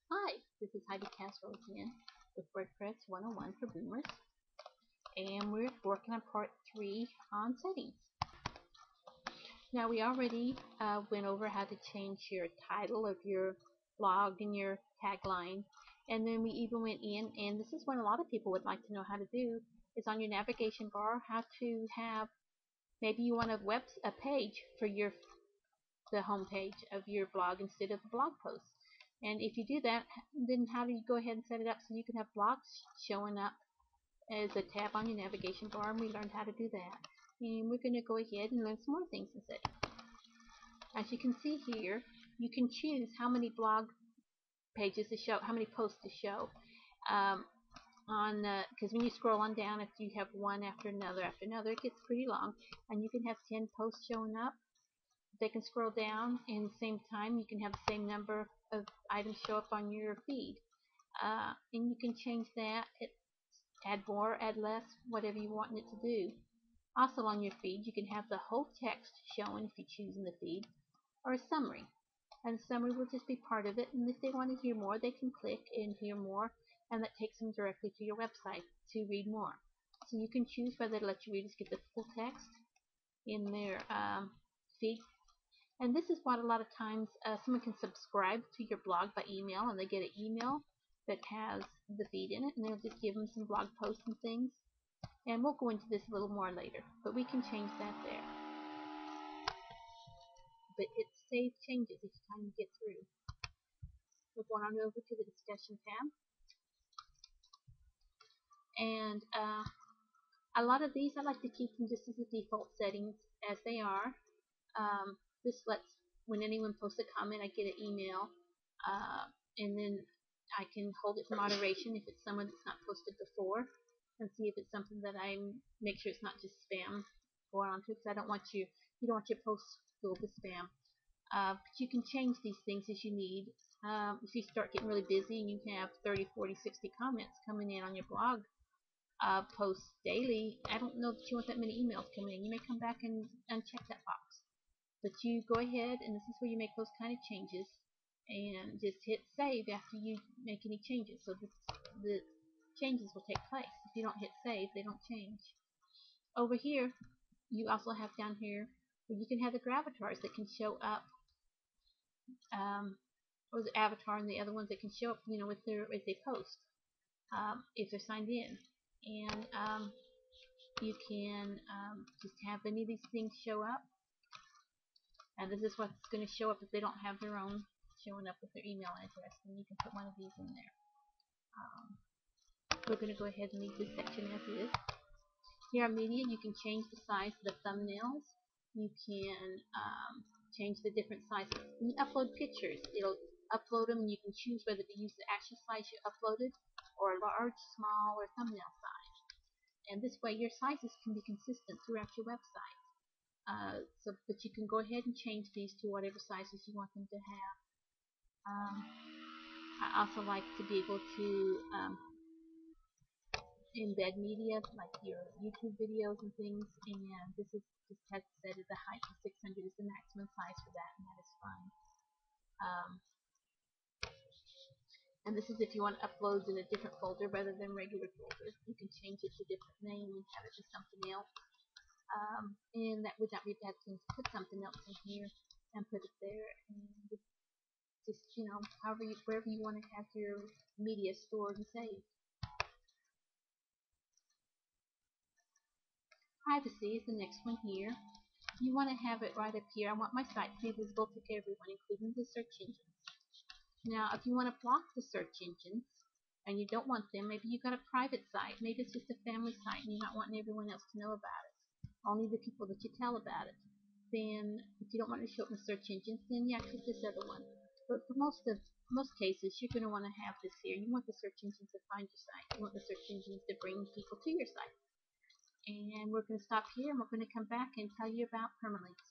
Hi, this is Heidi Castro again with WordPress 101 for Boomers, and we're working on part 3 on settings. Now we already went over how to change your title of your blog and your tagline, and then we even went in, and this is what a lot of people would like to know how to do, is on your navigation bar how to have, maybe you want a page for the home page of your blog instead of the blog post. And if you do that, then how do you go ahead and set it up so you can have blogs showing up as a tab on your navigation bar? And we learned how to do that. And we're going to go ahead and learn some more things in settings. As you can see here, you can choose how many blog pages to show, how many posts to show. Because when you scroll on down, if you have one after another, it gets pretty long, and you can have 10 posts showing up. They can scroll down, and at the same time you can have the same number of items show up on your feed, and you can change that, add more, add less, whatever you want it to do. Also on your feed you can have the whole text showing if you choose in the feed, or a summary, and the summary will just be part of it, and if they want to hear more they can click and hear more, and that takes them directly to your website to read more. So you can choose whether to let your readers get the full text in their feed. And this is what a lot of times someone can subscribe to your blog by email, and they get an email that has the feed in it, and they'll just give them some blog posts and things. And we'll go into this a little more later, but we can change that there. But it saves changes each time you get through. We're going on over to the discussion tab, and a lot of these I like to keep them just as the default settings as they are. This lets, when anyone posts a comment, I get an email, and then I can hold it for moderation if it's someone that's not posted before, and see if it's something that I make sure it's not just spam going on to, because I don't want you don't want your posts filled with spam. But you can change these things as you need. If you start getting really busy and you have 30, 40, 60 comments coming in on your blog posts daily, I don't know that you want that many emails coming in. You may come back and uncheck that box. But you go ahead, and this is where you make those kind of changes, and just hit save after you make any changes, so the changes will take place. If you don't hit save, they don't change. Over here you also have down here where you can have the avatars that can show up, or the avatar and the other ones that can show up, with if they post, if they're signed in. And you can just have any of these things show up. And this is what's going to show up if they don't have their own showing up with their email address. And you can put one of these in there. We're going to go ahead and leave this section as is. Here on media, you can change the size of the thumbnails. You can change the different sizes. When you upload pictures, it'll upload them, and you can choose whether to use the actual size you uploaded, or a large, small, or thumbnail size. And this way your sizes can be consistent throughout your website. But you can go ahead and change these to whatever sizes you want them to have. I also like to be able to embed media, like your YouTube videos and things, and this is just has set at the height of 600 is the maximum size for that, and that is fine. And this is if you want uploads in a different folder rather than regular folder. You can change it to a different name and have it be something else. And that would not be a bad thing to put something else in here and put it there, and just wherever you want to have your media stored and saved. Privacy is the next one here. You want to have it right up here. I want my site to be visible to everyone, including the search engines. Now, if you want to block the search engines and you don't want them, maybe you've got a private site, maybe it's just a family site and you're not wanting everyone else to know about it, only the people that you tell about it. Then if you don't want to show up in the search engines, then yeah, click this other one. But for most cases, you're going to want to have this here. You want the search engines to find your site. You want the search engines to bring people to your site. And we're going to stop here, and we're going to come back and tell you about permalinks.